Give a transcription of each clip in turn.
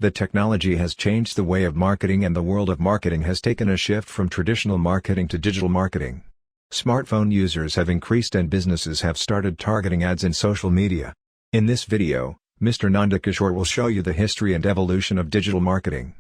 The technology has changed the way of marketing, and the world of marketing has taken a shift from traditional marketing to digital marketing. Smartphone users have increased and businesses have started targeting ads in social media. In this video, Mr. Nandakishore will show you the history and evolution of digital marketing.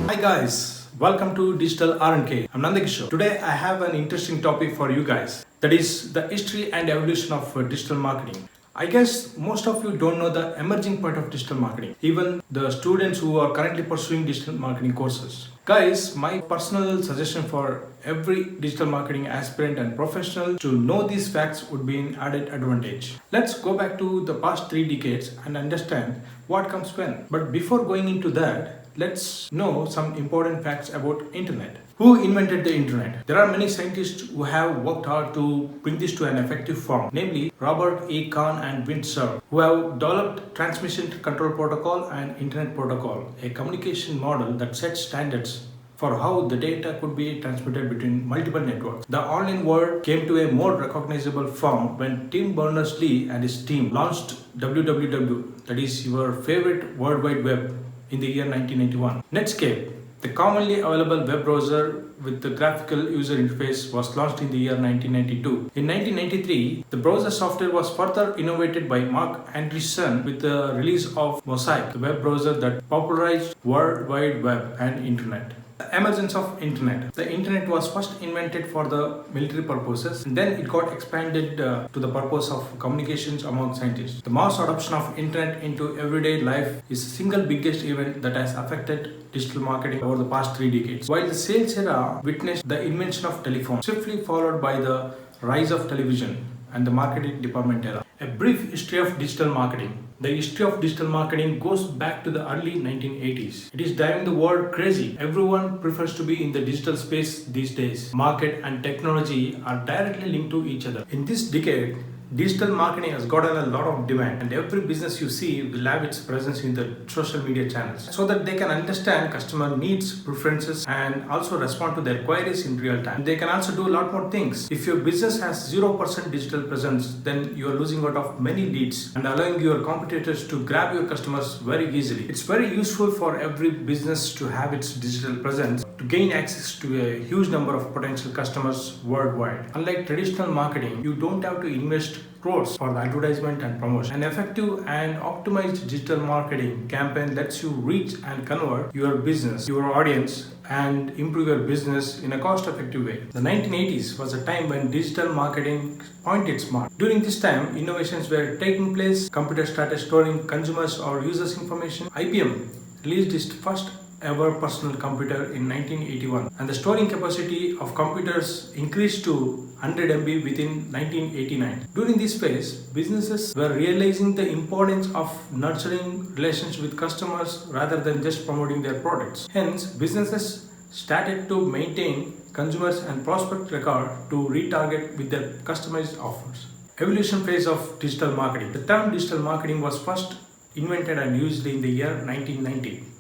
Hi guys, welcome to Digital R&K. I'm Nandakishore. Today I have an interesting topic for you guys. That is the history and evolution of digital marketing. I guess most of you don't know the emerging part of digital marketing, even the students who are currently pursuing digital marketing courses. Guys, my personal suggestion for every digital marketing aspirant and professional to know these facts would be an added advantage. Let's go back to the past 3 decades and understand what comes when. But before going into that, let's know some important facts about internet. Who invented the internet? There are many scientists who have worked hard to bring this to an effective form, namely Robert E. Kahn and Vint Cerf, who have developed Transmission Control Protocol and Internet Protocol, a communication model that sets standards for how the data could be transmitted between multiple networks. The online world came to a more recognizable form when Tim Berners-Lee and his team launched www, that is your favorite World Wide Web, in the year 1991. Netscape, the commonly available web browser with the graphical user interface, was launched in the year 1992. In 1993, the browser software was further innovated by Mark Andreessen with the release of Mosaic, the web browser that popularized World Wide Web and Internet. The emergence of Internet. The Internet was first invented for the military purposes, and then it got expanded to the purpose of communications among scientists. The mass adoption of Internet into everyday life is the single biggest event that has affected digital marketing over the past 3 decades. While the sales era witnessed the invention of telephone, swiftly followed by the rise of television and the marketing department era. A brief history of digital marketing. The history of digital marketing goes back to the early 1980s. It is driving the world crazy. Everyone prefers to be in the digital space these days. Market and technology are directly linked to each other. In this decade, digital marketing has gotten a lot of demand, and every business you see will have its presence in the social media channels so that they can understand customer needs, preferences, and also respond to their queries in real time. They can also do a lot more things. If your business has 0% digital presence, then you are losing out of many leads and allowing your competitors to grab your customers very easily. It's very useful for every business to have its digital presence to gain access to a huge number of potential customers worldwide. Unlike traditional marketing, you don't have to invest crores for the advertisement and promotion. An effective and optimized digital marketing campaign lets you reach and convert your business, your audience, and improve your business in a cost-effective way. The 1980s was a time when digital marketing pointed smart. During this time, innovations were taking place. Computers started storing consumers' or users' information. IBM released its first ever personal computer in 1981, and the storing capacity of computers increased to 100 MB within 1989. During this phase, businesses were realizing the importance of nurturing relations with customers rather than just promoting their products. Hence, businesses started to maintain consumers and prospect record to retarget with their customized offers. Evolution phase of digital marketing. The term digital marketing was first invented and used in the year 1990.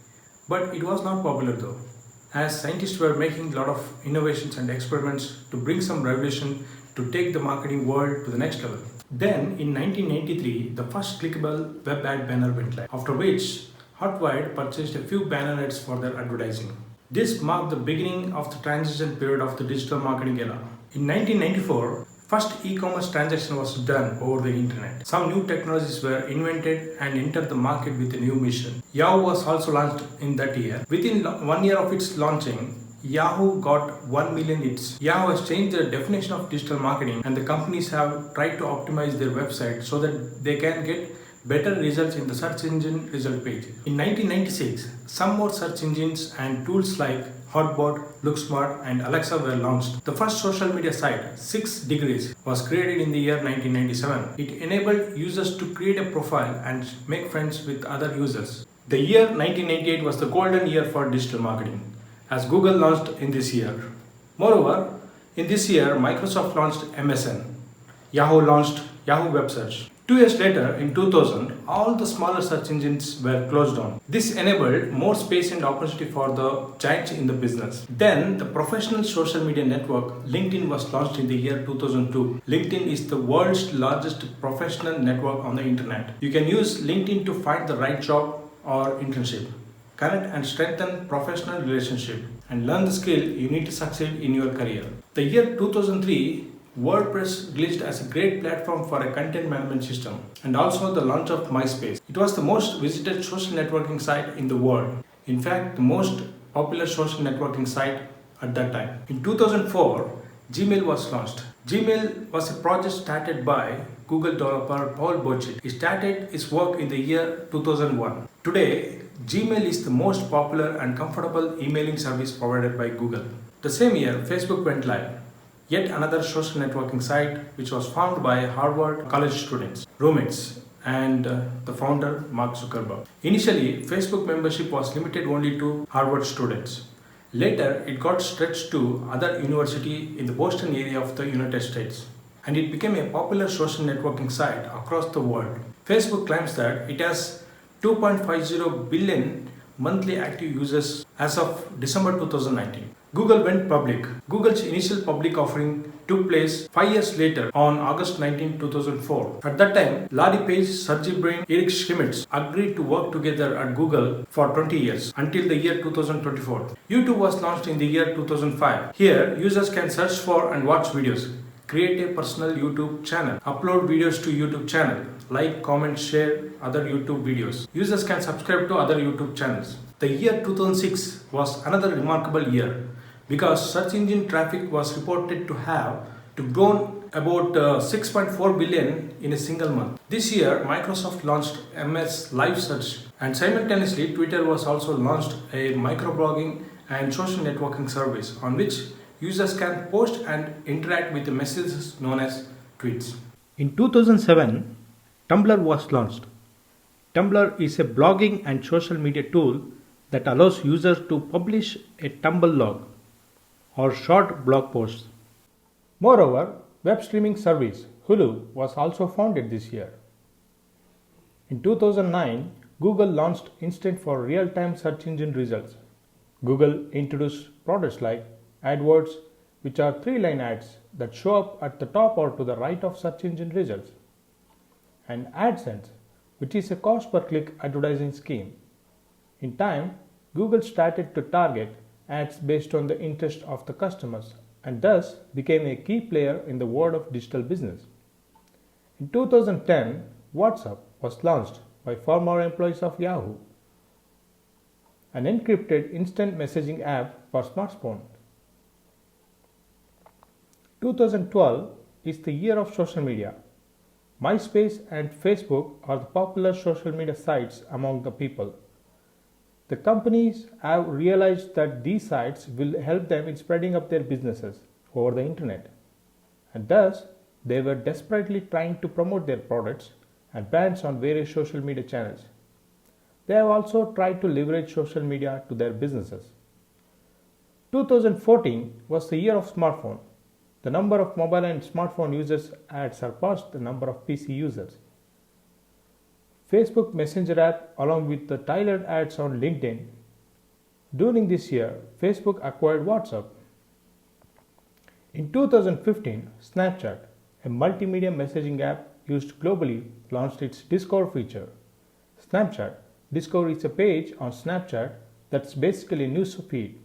But it was not popular though, as scientists were making a lot of innovations and experiments to bring some revolution to take the marketing world to the next level. Then in 1993, the first clickable web ad banner went live, after which Hotwire purchased a few banner ads for their advertising. This marked the beginning of the transition period of the digital marketing era. In 1994, first e-commerce transaction was done over the internet. Some new technologies were invented and entered the market with a new mission. Yahoo was also launched in that year. Within 1 year of its launching, Yahoo got 1 million hits. Yahoo has changed the definition of digital marketing, and the companies have tried to optimize their website so that they can get better results in the search engine result page. In 1996, some more search engines and tools like Hotbot, LookSmart, and Alexa were launched. The first social media site, 6 Degrees, was created in the year 1997. It enabled users to create a profile and make friends with other users. The year 1998 was the golden year for digital marketing, as Google launched in this year. Moreover, in this year, Microsoft launched MSN. Yahoo launched Yahoo Web Search. 2 years later, in 2000, all the smaller search engines were closed down. This enabled more space and opportunity for the giants in the business. Then, the professional social media network LinkedIn was launched in the year 2002. LinkedIn is the world's largest professional network on the internet. You can use LinkedIn to find the right job or internship, connect and strengthen professional relationship, and learn the skill you need to succeed in your career. The year 2003, WordPress released as a great platform for a content management system, and also the launch of MySpace. It was the most visited social networking site in the world. In fact, the most popular social networking site at that time. In 2004, Gmail was launched. Gmail was a project started by Google developer Paul Bochet. He started his work in the year 2001. Today, Gmail is the most popular and comfortable emailing service provided by Google. The same year, Facebook went live. Yet another social networking site which was founded by Harvard college students, roommates, and the founder Mark Zuckerberg. Initially, Facebook membership was limited only to Harvard students. Later, it got stretched to other universities in the Boston area of the United States, and it became a popular social networking site across the world. Facebook claims that it has 2.50 billion monthly active users as of December 2019. Google went public. Google's initial public offering took place 5 years later on August 19, 2004. At that time, Larry Page, Sergey Brin, Eric Schmidt agreed to work together at Google for 20 years until the year 2024. YouTube was launched in the year 2005. Here, users can search for and watch videos, create a personal YouTube channel, upload videos to YouTube channel, like, comment, share other YouTube videos. Users can subscribe to other YouTube channels. The year 2006 was another remarkable year because search engine traffic was reported to have grown about 6.4 billion in a single month. This year, Microsoft launched MS Live Search, and simultaneously Twitter was also launched a microblogging and social networking service on which users can post and interact with the messages known as tweets. In 2007, Tumblr was launched. Tumblr is a blogging and social media tool that allows users to publish a Tumblr log or short blog posts. Moreover, web streaming service Hulu was also founded this year. In 2009, Google launched Instant for real-time search engine results. Google introduced products like AdWords, which are 3-line ads that show up at the top or to the right of search engine results, and AdSense, which is a cost-per-click advertising scheme. In time, Google started to target ads based on the interest of the customers and thus became a key player in the world of digital business. In 2010, WhatsApp was launched by former employees of Yahoo, an encrypted instant messaging app for smartphones. 2012 is the year of social media. MySpace and Facebook are the popular social media sites among the people. The companies have realized that these sites will help them in spreading up their businesses over the internet, and thus they were desperately trying to promote their products and brands on various social media channels. They have also tried to leverage social media to their businesses. 2014 was the year of smartphone. The number of mobile and smartphone users had surpassed the number of PC users. Facebook Messenger app along with the tailored ads on LinkedIn. During this year, Facebook acquired WhatsApp. In 2015, Snapchat, a multimedia messaging app used globally, launched its Discover feature. Snapchat Discover is a page on Snapchat that's basically a news feed.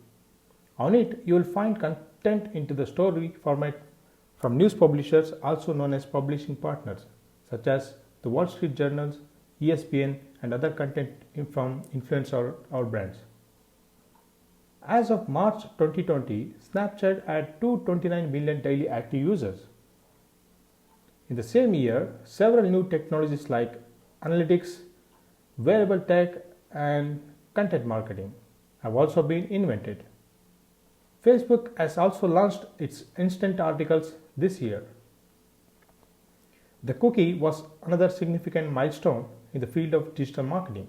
On it, you will find content into the story format from news publishers, also known as publishing partners, such as the Wall Street Journal, ESPN, and other content from influencer or brands. As of March 2020, Snapchat had 229 million daily active users. In the same year, several new technologies like analytics, wearable tech, and content marketing have also been invented. Facebook has also launched its instant articles this year. The cookie was another significant milestone in the field of digital marketing.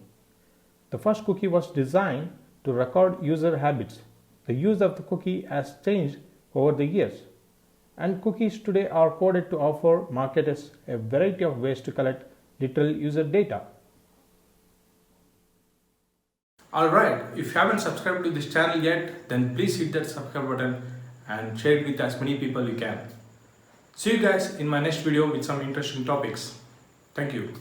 The first cookie was designed to record user habits. The use of the cookie has changed over the years. And cookies today are coded to offer marketers a variety of ways to collect literal user data. Alright, if you haven't subscribed to this channel yet, then please hit that subscribe button and share it with as many people you can. See you guys in my next video with some interesting topics. Thank you.